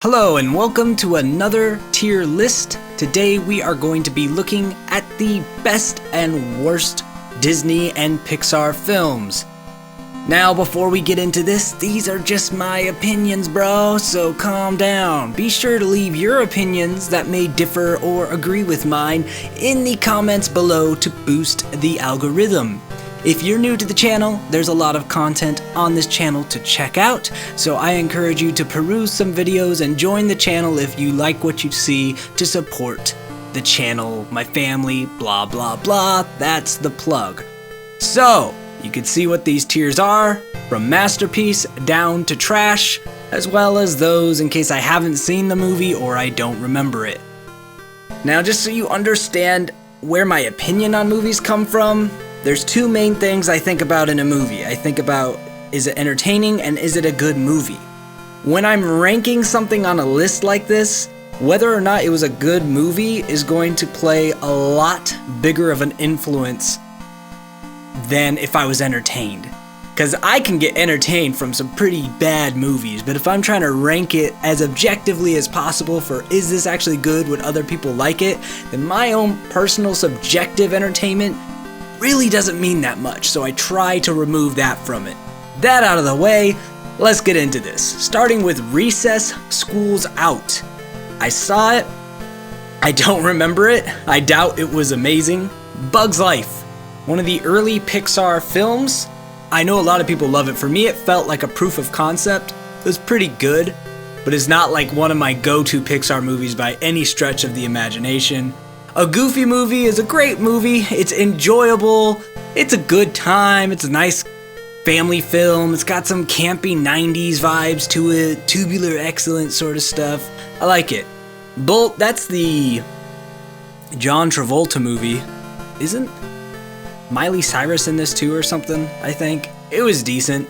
Hello and welcome to another tier list. Today we are going to be looking at the best and worst Disney and Pixar films. Now before we get into this, these are just my opinions, bro, so calm down. Be sure to leave your opinions that may differ or agree with mine in the comments below to boost the algorithm. If you're new to the channel, there's a lot of content on this channel to check out, so I encourage you to peruse some videos and join the channel if you like what you see to support the channel, my family, blah blah blah. That's the plug. So, you can see what these tiers are, from masterpiece down to trash, as well as those in case I haven't seen the movie or I don't remember it. Now, just so you understand where my opinion on movies come from, there's two main things I think about in a movie. I think about, is it entertaining and is it a good movie? When I'm ranking something on a list like this, whether or not it was a good movie is going to play a lot bigger of an influence than if I was entertained. Because I can get entertained from some pretty bad movies, but if I'm trying to rank it as objectively as possible for is this actually good, would other people like it, then my own personal subjective entertainment really doesn't mean that much, so I try to remove that from it. That out of the way, let's get into this. Starting with Recess, School's Out. I saw it. I don't remember it. I doubt it was amazing. Bug's Life, one of the early Pixar films. I know a lot of people love it. For me, it felt like a proof of concept. It was pretty good, but it's not like one of my go-to Pixar movies by any stretch of the imagination. A Goofy movie is a great movie. It's enjoyable. It's a good time. It's a nice family film. It's got some campy 90s vibes to it. Tubular excellence sort of stuff. I like it. Bolt, that's the John Travolta movie. Isn't Miley Cyrus in this too or something, I think? It was decent.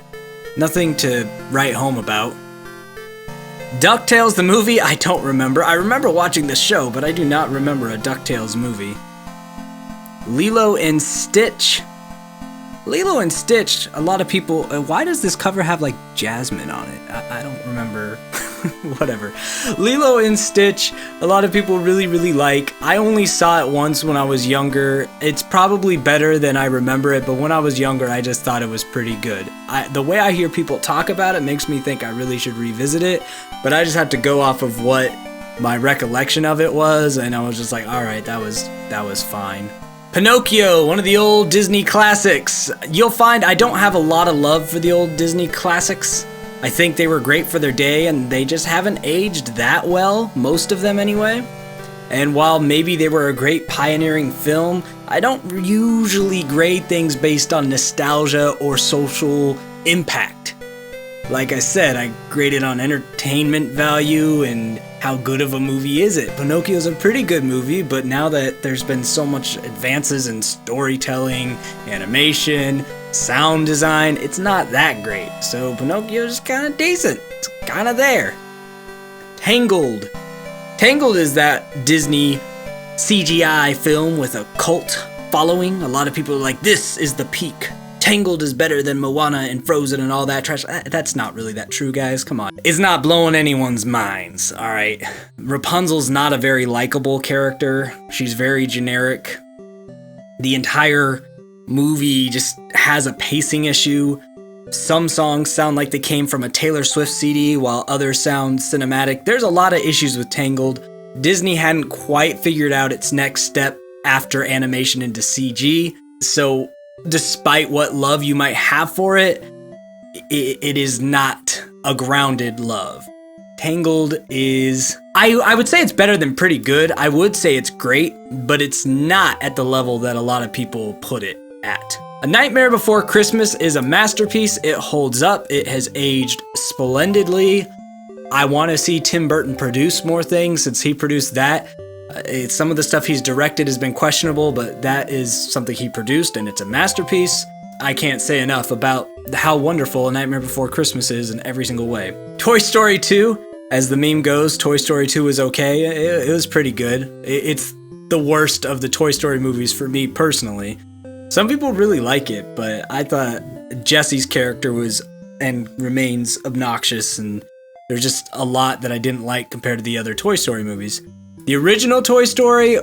Nothing to write home about. DuckTales the movie, I don't remember. I remember watching the show, but I do not remember a DuckTales movie. Lilo and Stitch. Lilo and Stitch, a lot of people... why does this cover have, like, Jasmine on it? I don't remember. Whatever. Lilo and Stitch, a lot of people really like. I only saw it once when I was younger. It's probably better than I remember it, but when I was younger, I just thought it was pretty good. The way I hear people talk about it makes me think I really should revisit it, but I just have to go off of what my recollection of it was, and I was just like, alright, that was fine. Pinocchio, one of the old Disney classics. You'll find I don't have a lot of love for the old Disney classics. I think they were great for their day, and they just haven't aged that well, most of them anyway. And while maybe they were a great pioneering film, I don't usually grade things based on nostalgia or social impact. Like I said, I grade it on entertainment value and how good of a movie is it. Pinocchio's a pretty good movie, but now that there's been so much advances in storytelling, animation, sound design, it's not that great. So Pinocchio's kind of decent. It's kind of there. Tangled. Tangled is that Disney CGI film with a cult following. A lot of people are like, this is the peak. Tangled is better than Moana and Frozen and all that trash. That's not really that true, guys. Come on. It's not blowing anyone's minds, alright? Rapunzel's not a very likable character. She's very generic. The entire movie just has a pacing issue. Some songs sound like they came from a Taylor Swift CD, while others sound cinematic. There's a lot of issues with Tangled. Disney hadn't quite figured out its next step after animation into CG, so despite what love you might have for it, it is not a grounded love. Tangled is... I would say it's better than pretty good. I would say it's great, but it's not at the level that a lot of people put it at. A Nightmare Before Christmas is a masterpiece. It holds up. It has aged splendidly. I want to see Tim Burton produce more things since he produced that. Some of the stuff he's directed has been questionable, but that is something he produced, and it's a masterpiece. I can't say enough about how wonderful A Nightmare Before Christmas is in every single way. Toy Story 2, as the meme goes, Toy Story 2 is okay. It was pretty good. It's the worst of the Toy Story movies for me personally. Some people really like it, but I thought Jesse's character was and remains obnoxious, and There's just a lot that I didn't like compared to the other Toy Story movies. The original Toy Story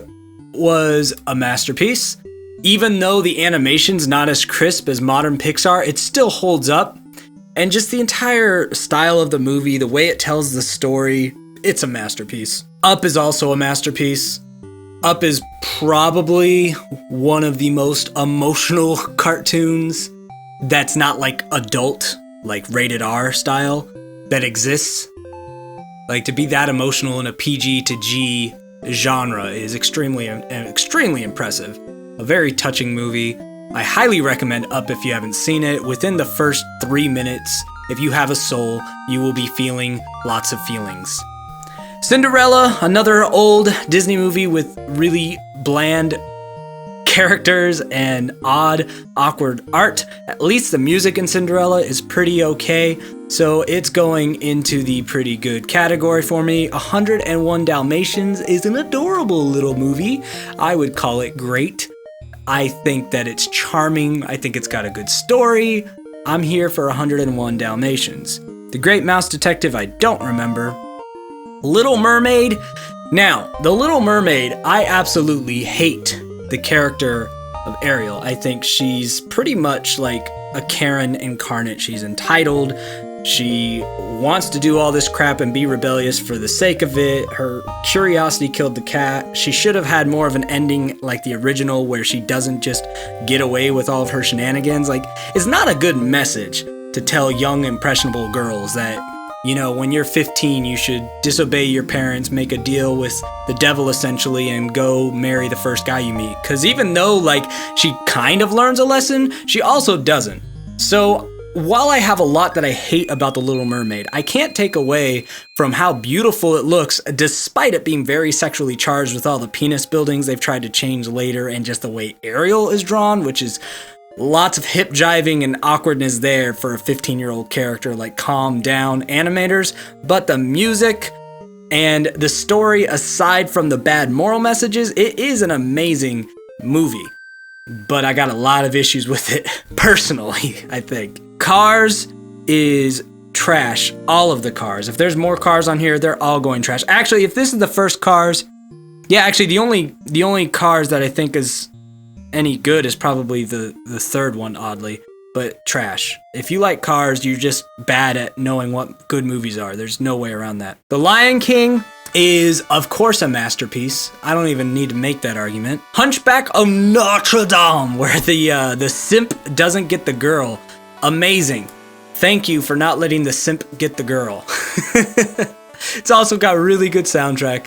was a masterpiece. Even though the animation's not as crisp as modern Pixar, it still holds up. And just the entire style of the movie, the way it tells the story, it's a masterpiece. Up is also a masterpiece. Up is probably one of the most emotional cartoons that's not like adult, like rated R style, that exists. Like, to be that emotional in a PG to G genre is extremely impressive. A very touching movie. I highly recommend Up if you haven't seen it. Within the first 3 minutes, if you have a soul, you will be feeling lots of feelings. Cinderella, another old Disney movie with really bland characters and odd, awkward art. At least the music in Cinderella is pretty okay, so it's going into the pretty good category for me. 101 Dalmatians is an adorable little movie. I would call it great. I think that it's charming. I think it's got a good story. I'm here for 101 Dalmatians. The Great Mouse Detective, I don't remember. Little Mermaid. Now, The Little Mermaid, I absolutely hate the character of Ariel. I think she's pretty much like a Karen incarnate. She's entitled. She wants to do all this crap and be rebellious for the sake of it. Her curiosity killed the cat. She should have had more of an ending like the original where she doesn't just get away with all of her shenanigans. Like, it's not a good message to tell young, impressionable girls that, you know, when you're 15, you should disobey your parents, make a deal with the devil essentially, and go marry the first guy you meet. Because even though, like, she kind of learns a lesson, she also doesn't. So, while I have a lot that I hate about The Little Mermaid, I can't take away from how beautiful it looks, despite it being very sexually charged with all the penis buildings they've tried to change later, and just the way Ariel is drawn, which is lots of hip jiving and awkwardness there for a 15-year-old character. Like, calm down, animators. But the music and the story, aside from the bad moral messages, it is an amazing movie. But I got a lot of issues with it, personally, I think. Cars is trash. All of the Cars. If there's more Cars on here, they're all going trash. Actually, if this is the first Cars, yeah, actually the only Cars that I think is any good is probably the third one, oddly. But trash. If you like Cars, you're just bad at knowing what good movies are. There's no way around that. The Lion King is, of course, a masterpiece. I don't even need to make that argument. Hunchback of Notre Dame, where the simp doesn't get the girl. Amazing. Thank you for not letting the simp get the girl. It's also got a really good soundtrack,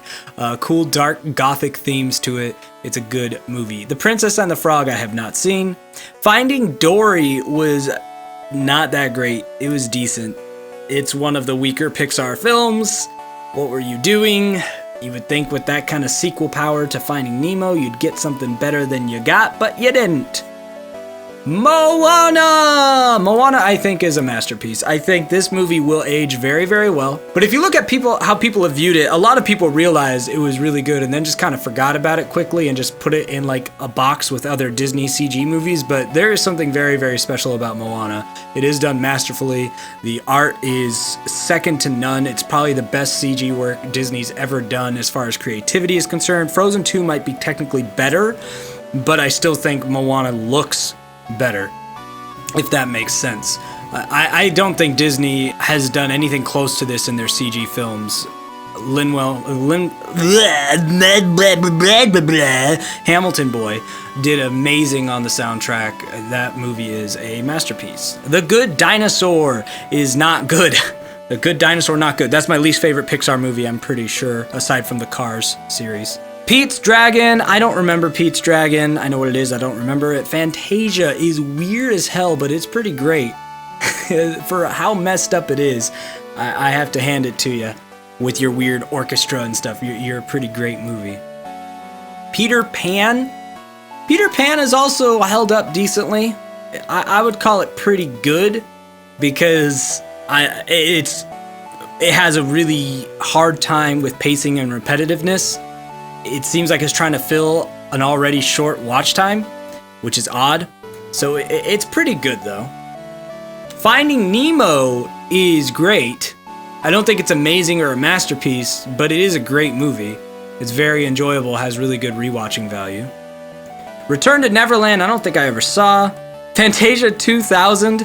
cool dark gothic themes to it. It's a good movie. The Princess and the Frog I have not seen. Finding Dory was not that great. It was decent. It's one of the weaker Pixar films. What were you doing? You would think with that kind of sequel power to Finding Nemo, you'd get something better than you got, but you didn't. Moana! Moana, I think, is a masterpiece. I think this movie will age very, very well. But if you look at how people have viewed it, a lot of people realized it was really good and then just kind of forgot about it quickly and just put it in like a box with other Disney CG movies. But there is something very, very special about Moana. It is done masterfully. The art is second to none. It's probably the best CG work Disney's ever done as far as creativity is concerned. Frozen 2 might be technically better, but I still think Moana looks better, if that makes sense. I don't think Disney has done anything close to this in their CG films. Hamilton Boy did amazing on the soundtrack. That movie is a masterpiece. The Good Dinosaur is not good. The Good Dinosaur, not good. That's my least favorite Pixar movie, I'm pretty sure, aside from the Cars series. Pete's Dragon, I don't remember Pete's Dragon. I know what it is, I don't remember it. Fantasia is weird as hell, but it's pretty great. For how messed up it is, I have to hand it to you. With your weird orchestra and stuff, you're a pretty great movie. Peter Pan? Peter Pan is also held up decently. I would call it pretty good, because it has a really hard time with pacing and repetitiveness. It seems like it's trying to fill an already short watch time, which is odd. So it's pretty good though. Finding Nemo is great. I don't think it's amazing or a masterpiece, but it is a great movie. It's very enjoyable, has really good rewatching value. Return to Neverland, I don't think I ever saw. Fantasia 2000.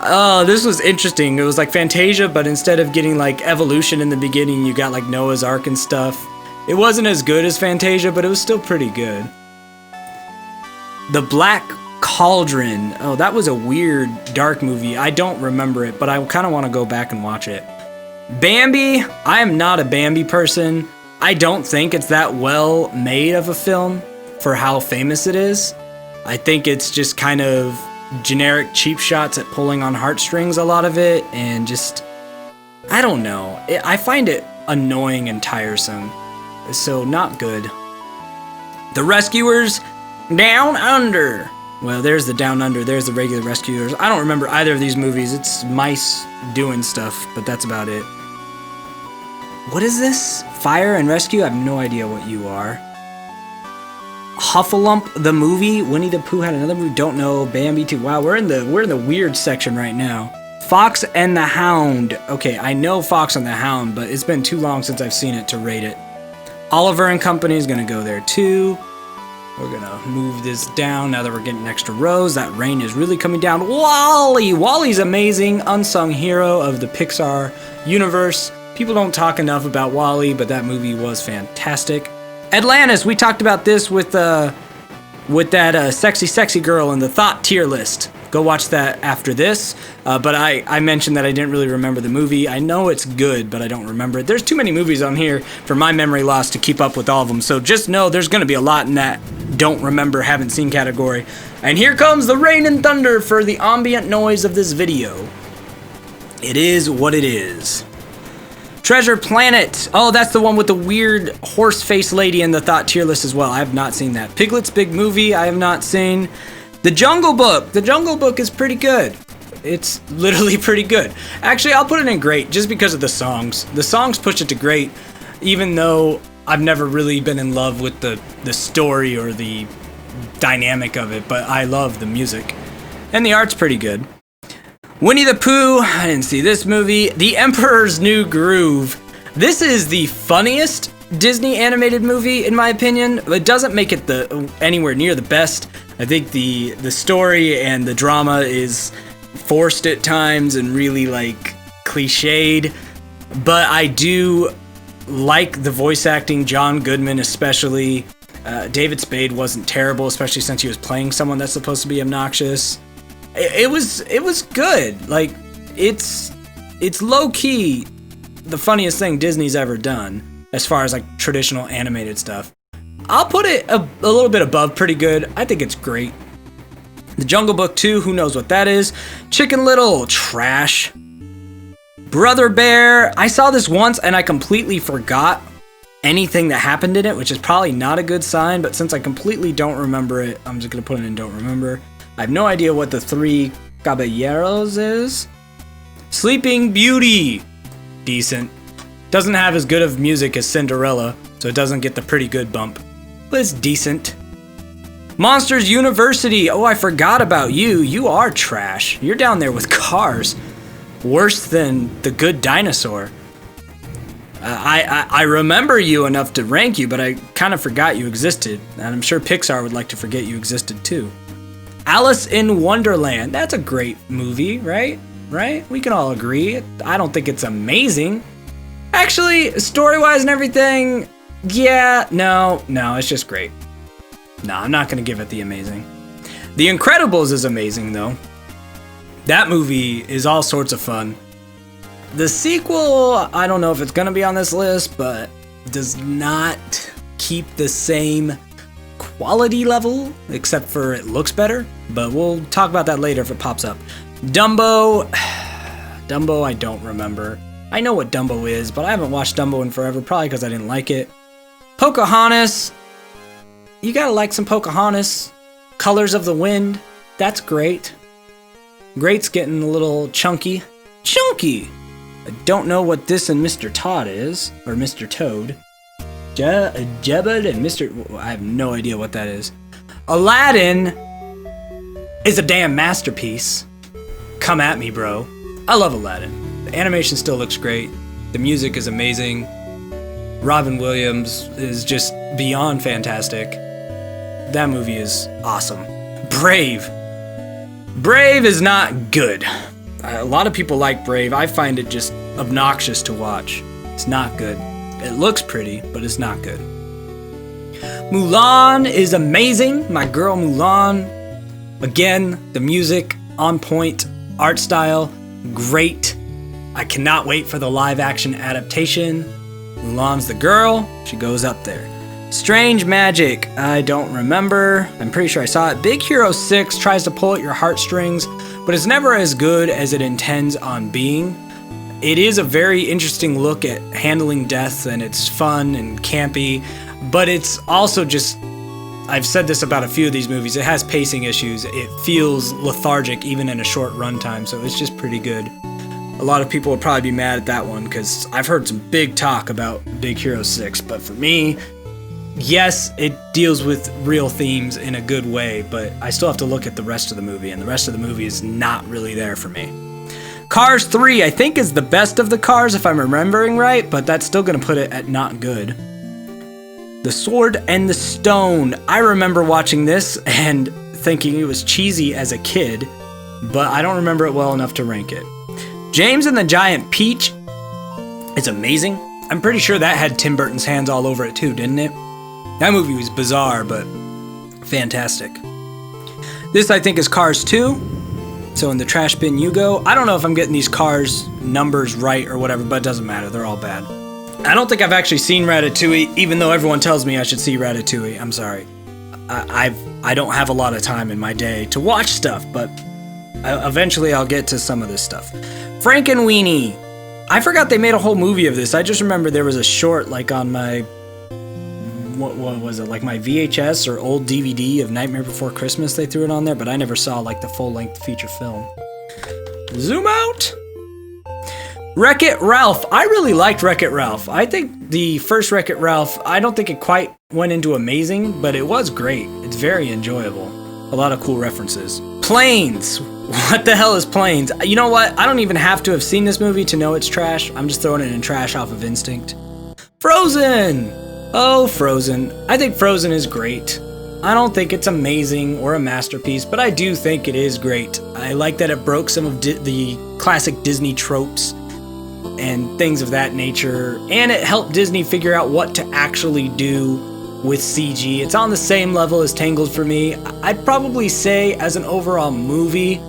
Oh, this was interesting. It was like Fantasia, but instead of getting like evolution in the beginning, you got like Noah's Ark and stuff. It wasn't as good as Fantasia, but it was still pretty good. The Black Cauldron. Oh, that was a weird, dark movie. I don't remember it, but I kind of want to go back and watch it. Bambi. I am not a Bambi person. I don't think it's that well made of a film for how famous it is. I think it's just kind of generic cheap shots at pulling on heartstrings, a lot of it, and just, I don't know. I find it annoying and tiresome, so not good. The Rescuers, Down Under. Well, there's the Down Under, there's the regular Rescuers. I don't remember either of these movies. It's mice doing stuff, but that's about it. What is this? Fire and Rescue? I have no idea what you are. Huffalump the movie. Winnie the Pooh had another movie. Don't know. Bambi too. Wow, we're in the weird section right now. Fox and the Hound. Okay, I know Fox and the Hound, but it's been too long since I've seen it to rate it. Oliver and Company is gonna go there too. We're gonna move this down now that we're getting extra rows. That rain is really coming down. WALL-E. WALL-E's amazing, unsung hero of the Pixar universe. People don't talk enough about WALL-E, but that movie was fantastic. Atlantis, we talked about this with that sexy girl in the thought tier list. Go watch that after this. But I mentioned that I didn't really remember the movie. I know it's good, but I don't remember it. There's too many movies on here for my memory loss to keep up with all of them. So just know there's going to be a lot in that don't remember, haven't seen category. And here comes the rain and thunder for the ambient noise of this video. It is what it is. Treasure Planet. Oh, that's the one with the weird horse face lady in the thought tier list as well. I have not seen that. Piglet's Big Movie, I have not seen. The Jungle Book. The Jungle Book is pretty good. It's literally pretty good. Actually, I'll put it in great just because of the songs. The songs push it to great, even though I've never really been in love with the story or the dynamic of it, but I love the music. And the art's pretty good. Winnie the Pooh, I didn't see this movie. The Emperor's New Groove. This is the funniest Disney animated movie, in my opinion. It doesn't make it anywhere near the best. I think the story and the drama is forced at times and really like cliched. But I do like the voice acting, John Goodman especially. David Spade wasn't terrible, especially since he was playing someone that's supposed to be obnoxious. It was good. Like, it's low-key the funniest thing Disney's ever done as far as like traditional animated stuff. I'll put it a little bit above pretty good. I think it's great. The Jungle Book 2, who knows what that is. Chicken Little, trash. Brother Bear, I saw this once and I completely forgot anything that happened in it, which is probably not a good sign, but since I completely don't remember it, I'm just gonna put it in don't remember. I have no idea what the Three Caballeros is. Sleeping Beauty. Decent. Doesn't have as good of music as Cinderella, so it doesn't get the pretty good bump. But it's decent. Monsters University. Oh, I forgot about you. You are trash. You're down there with Cars. Worse than The Good Dinosaur. I remember you enough to rank you, but I kind of forgot you existed. And I'm sure Pixar would like to forget you existed too. Alice in Wonderland. That's a great movie, right? Right? We can all agree. I don't think it's amazing. Actually, story-wise and everything, yeah, no, it's just great. No, I'm not going to give it the amazing. The Incredibles is amazing, though. That movie is all sorts of fun. The sequel, I don't know if it's going to be on this list, but does not keep the same quality level, except for it looks better, but we'll talk about that later if it pops up. Dumbo, I don't remember. I know what Dumbo is, but I haven't watched Dumbo in forever, probably because I didn't like it. Pocahontas, you gotta like some Pocahontas. Colors of the Wind, that's great. Great's getting a little chunky. Chunky! I don't know what this and Mr. Todd is, or Mr. Toad. Jebba and Mr. I have no idea what that is. Aladdin is a damn masterpiece. Come at me, bro. I love Aladdin. The animation still looks great. The music is amazing. Robin Williams is just beyond fantastic. That movie is awesome. Brave. Brave is not good. A lot of people like Brave. I find it just obnoxious to watch. It's not good. It looks pretty, but it's not good. Mulan is amazing. My girl Mulan. Again, the music on point, art style, great. I cannot wait for the live action adaptation. Mulan's the girl. She goes up there. Strange Magic, I don't remember. I'm pretty sure I saw it. Big Hero 6 tries to pull at your heartstrings, but it's never as good as it intends on being. It is a very interesting look at handling death, and it's fun and campy, but it's also just, I've said this about a few of these movies, it has pacing issues. It feels lethargic even in a short runtime, so it's just pretty good. A lot of people will probably be mad at that one because I've heard some big talk about Big Hero 6, but for me, yes, it deals with real themes in a good way, but I still have to look at the rest of the movie, and the rest of the movie is not really there for me. Cars 3, I think, is the best of the Cars, if I'm remembering right, but that's still going to put it at not good. The Sword and the Stone. I remember watching this and thinking it was cheesy as a kid, but I don't remember it well enough to rank it. James and the Giant Peach is amazing. I'm pretty sure that had Tim Burton's hands all over it too, didn't it? That movie was bizarre, but fantastic. This, I think, is Cars 2. So in the trash bin you go. I don't know if I'm getting these Cars numbers right or whatever, but it doesn't matter. They're all bad. I don't think I've actually seen Ratatouille, even though everyone tells me I should see Ratatouille. I'm sorry. I don't have a lot of time in my day to watch stuff, but eventually I'll get to some of this stuff. Frankenweenie. I forgot they made a whole movie of this. I just remember there was a short, like, on my... What was it, like my VHS or old DVD of Nightmare Before Christmas? They threw it on there, but I never saw like the full-length feature film. Zoom out! Wreck-It Ralph. I really liked Wreck-It Ralph. I think the first Wreck-It Ralph, I don't think it quite went into amazing, but it was great. It's very enjoyable. A lot of cool references. Planes. What the hell is Planes? You know what? I don't even have to have seen this movie to know it's trash. I'm just throwing it in trash off of instinct. Frozen! Oh, Frozen. I think Frozen is great. I don't think it's amazing or a masterpiece, but I do think it is great. I like that it broke some of the classic Disney tropes and things of that nature, and it helped Disney figure out what to actually do with CG. It's on the same level as Tangled for me. I'd probably say, as an overall movie,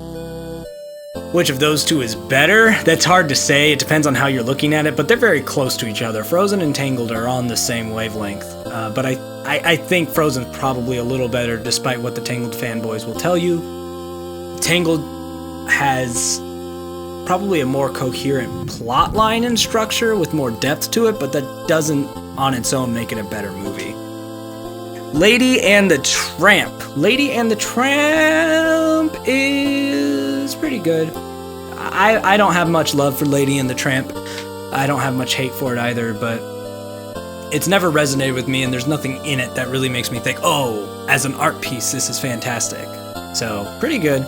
which of those two is better? That's hard to say. It depends on how you're looking at it, but they're very close to each other. Frozen and Tangled are on the same wavelength, but I think Frozen's probably a little better, despite what the Tangled fanboys will tell you. Tangled has probably a more coherent plot line and structure with more depth to it, but that doesn't on its own make it a better movie. Lady and the Tramp. Lady and the Tramp is pretty good. I don't have much love for Lady and the Tramp. I don't have much hate for it either, but it's never resonated with me, and there's nothing in it that really makes me think, oh, as an art piece, this is fantastic. So, pretty good.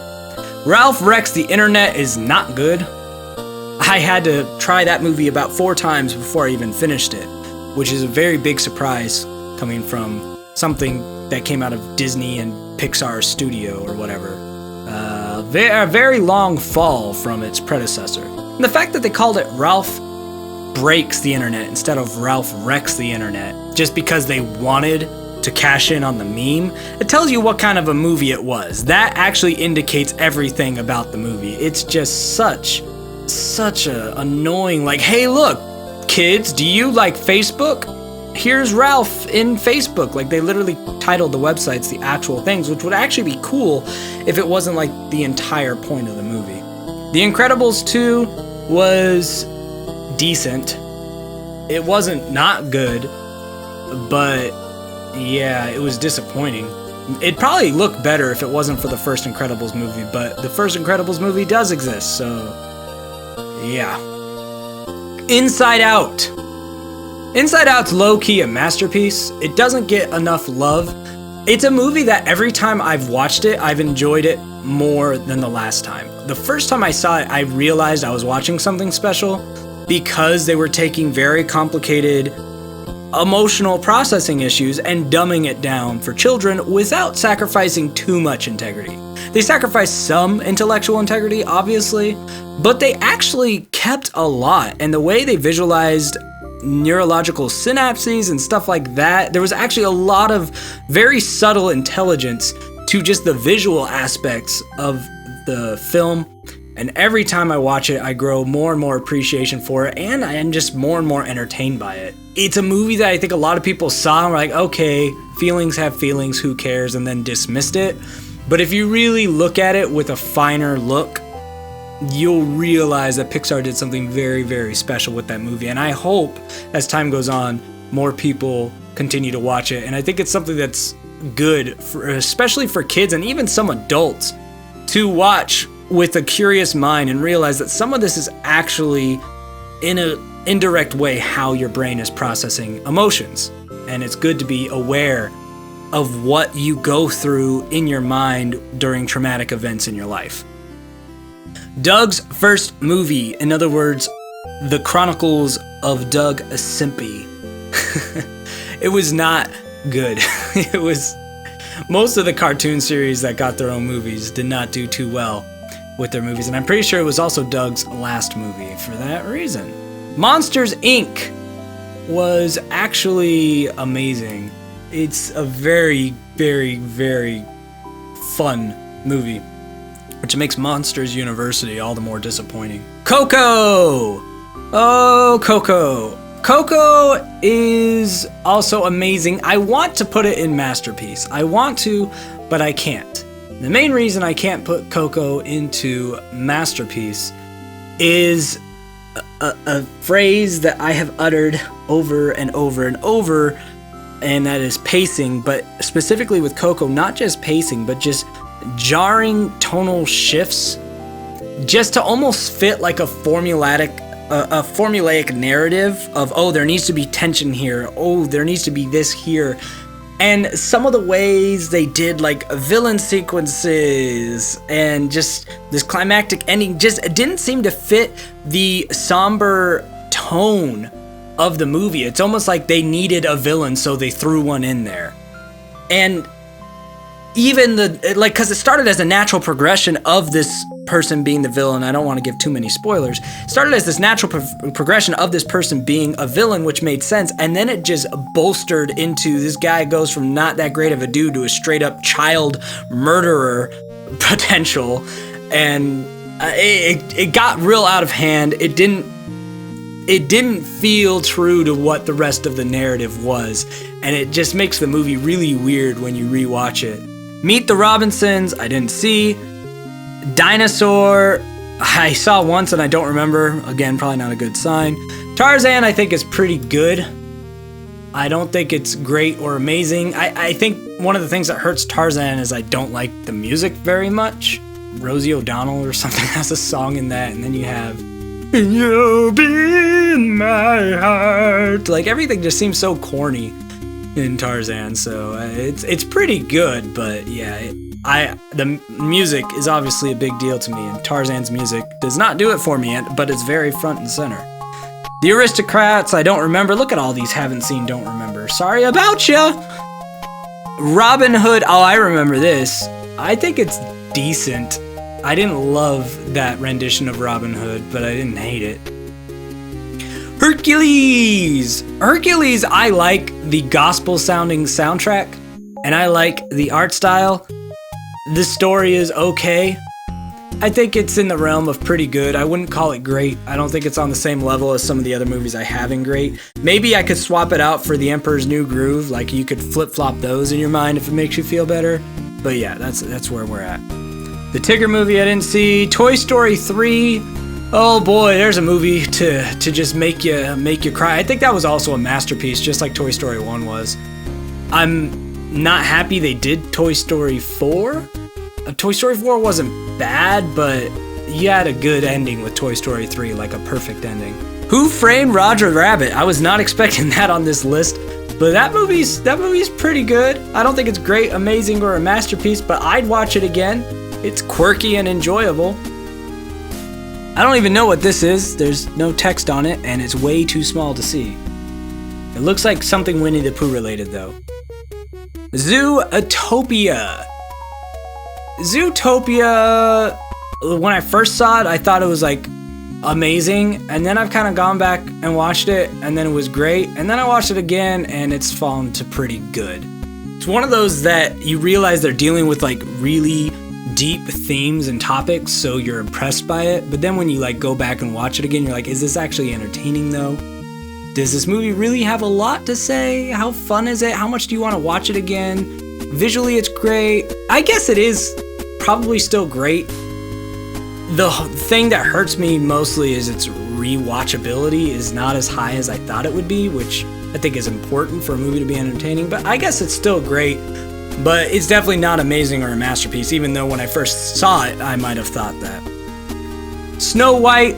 Ralph Wrecks the Internet is not good. I had to try that movie about 4 times before I even finished it, which is a very big surprise coming from something that came out of Disney and Pixar studio or whatever. A very long fall from its predecessor. And the fact that they called it Ralph Breaks the Internet instead of Ralph Wrecks the Internet, just because they wanted to cash in on the meme, it tells you what kind of a movie it was. That actually indicates everything about the movie. It's just such a annoying, like, hey look, kids, do you like Facebook? Here's Ralph in Facebook. Like, they literally titled the websites the actual things, which would actually be cool if it wasn't like the entire point of the movie. The Incredibles 2 was decent. It wasn't not good, but yeah, it was disappointing. It'd probably look better if it wasn't for the first Incredibles movie, but the first Incredibles movie does exist, so yeah. Inside Out. Inside Out's low-key a masterpiece. It doesn't get enough love. It's a movie that every time I've watched it, I've enjoyed it more than the last time. the first time I saw it, I realized I was watching something special because they were taking very complicated emotional processing issues and dumbing it down for children without sacrificing too much integrity. They sacrificed some intellectual integrity, obviously, but they actually kept a lot. And the way they visualized neurological synapses and stuff like that, there was actually a lot of very subtle intelligence to just the visual aspects of the film. And every time I watch it, I grow more and more appreciation for it, and I am just more and more entertained by it. It's a movie that I think a lot of people saw and were like, okay, feelings have feelings, who cares, and then dismissed it. But if you really look at it with a finer look, you'll realize that Pixar did something very, very special with that movie. And I hope, as time goes on, more people continue to watch it. And I think it's something that's good, especially for kids and even some adults, to watch with a curious mind and realize that some of this is actually, in an indirect way, how your brain is processing emotions. And it's good to be aware of what you go through in your mind during traumatic events in your life. Doug's first movie, in other words, The Chronicles of Doug Simpy. It was not good. It was, most of the cartoon series that got their own movies did not do too well with their movies, and I'm pretty sure it was also Doug's last movie for that reason. Monsters, Inc. was actually amazing. It's a very, very, very fun movie, which makes Monsters University all the more disappointing. Koko! Oh, Koko. Koko is also amazing. I want to put it in Masterpiece. I want to, but I can't. The main reason I can't put Koko into Masterpiece is a phrase that I have uttered over and over and over, and that is pacing, but specifically with Koko, not just pacing, but just jarring tonal shifts, just to almost fit like a formulaic narrative of, oh, there needs to be tension here, oh, there needs to be this here. And some of the ways they did like villain sequences and just this climactic ending just didn't seem to fit the somber tone of the movie. It's almost like they needed a villain, so they threw one in there. And even because it started as a natural progression of this person being the villain. I don't want to give too many spoilers. It started as this natural progression of this person being a villain, which made sense. And then it just bolstered into this guy goes from not that great of a dude to a straight up child murderer potential. And it got real out of hand. It didn't feel true to what the rest of the narrative was. And it just makes the movie really weird when you rewatch it. Meet the Robinsons, I didn't see. Dinosaur, I saw once and I don't remember. Again, probably not a good sign. Tarzan, I think is pretty good. I don't think it's great or amazing. I think one of the things that hurts Tarzan is I don't like the music very much. Rosie O'Donnell or something has a song in that, and then you have "You'll Be in My Heart." Like, everything just seems so corny in Tarzan, so it's pretty good, but yeah, the music is obviously a big deal to me, and Tarzan's music does not do it for me, but it's very front and center. The Aristocrats, I don't remember. Look at all these haven't seen, don't remember. Sorry about ya. Robin Hood, oh, I remember this. I think it's decent. I didn't love that rendition of Robin Hood, but I didn't hate it. Hercules, I like the gospel-sounding soundtrack, and I like the art style. The story is okay. I think it's in the realm of pretty good. I wouldn't call it great. I don't think it's on the same level as some of the other movies I have in great. Maybe I could swap it out for The Emperor's New Groove. Like, you could flip-flop those in your mind if it makes you feel better. But yeah, that's where we're at. The Tigger movie I didn't see. Toy Story 3. Oh boy, there's a movie to just make you cry. I think that was also a masterpiece, just like Toy Story 1 was. I'm not happy they did Toy Story 4. Toy Story 4 wasn't bad, but you had a good ending with Toy Story 3, like a perfect ending. Who Framed Roger Rabbit? I was not expecting that on this list, but that movie's pretty good. I don't think it's great, amazing, or a masterpiece, but I'd watch it again. It's quirky and enjoyable. I don't even know what this is. There's no text on it, and it's way too small to see. It looks like something Winnie the Pooh related, though. Zootopia. Zootopia, when I first saw it, I thought it was like amazing, and then I've kind of gone back and watched it, and then it was great, and then I watched it again, and it's fallen to pretty good. It's one of those that you realize they're dealing with like really deep themes and topics, so you're impressed by it, but then when you like go back and watch it again, you're like, is this actually entertaining though? Does this movie really have a lot to say? How fun is it? How much do you want to watch it again? Visually, it's great. I guess it is probably still great. The thing that hurts me mostly is its rewatchability is not as high as I thought it would be, which I think is important for a movie to be entertaining, but I guess it's still great. But it's definitely not amazing or a masterpiece, even though when I first saw it, I might have thought that. Snow White,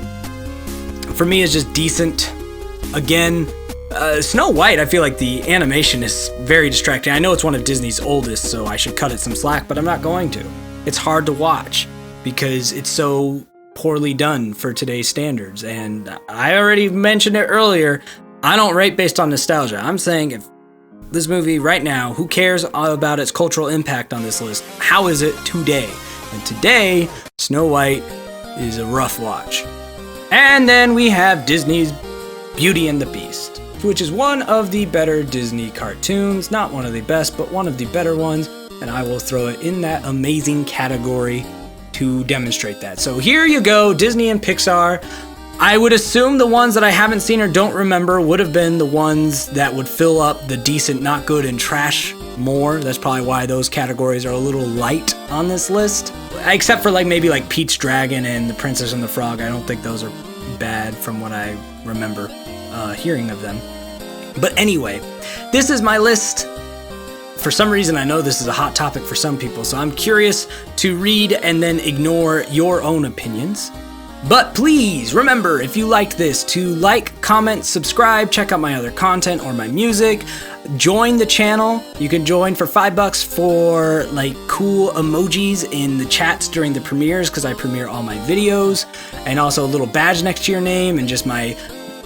for me, is just decent. Again, Snow White, I feel like the animation is very distracting. I know it's one of Disney's oldest, so I should cut it some slack, but I'm not going to. It's hard to watch because it's so poorly done for today's standards. And I already mentioned it earlier, I don't rate based on nostalgia. I'm saying if this movie right now, who cares about its cultural impact on this list? How is it today? And today, Snow White is a rough watch. And then we have Disney's Beauty and the Beast, which is one of the better Disney cartoons. Not one of the best, but one of the better ones. And I will throw it in that amazing category to demonstrate that. So here you go, Disney and Pixar. I would assume the ones that I haven't seen or don't remember would have been the ones that would fill up the decent, not good, and trash more. That's probably why those categories are a little light on this list. Except for like maybe like Pete's Dragon and The Princess and the Frog. I don't think those are bad from what I remember hearing of them. But anyway, this is my list. For some reason, I know this is a hot topic for some people, so I'm curious to read and then ignore your own opinions. But please remember, if you liked this, to like, comment, subscribe, check out my other content or my music, join the channel. You can join for $5 for like cool emojis in the chats during the premieres, because I premiere all my videos, and also a little badge next to your name and just my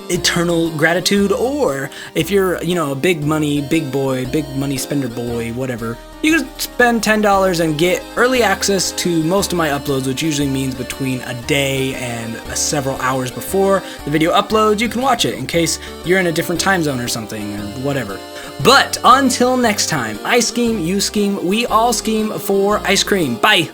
eternal gratitude. Or if you're, a big money spender boy, whatever, you can spend $10 and get early access to most of my uploads, which usually means between a day and several hours before the video uploads. You can watch it in case you're in a different time zone or something, or whatever. But until next time, I scheme, you scheme, we all scheme for ice cream. Bye!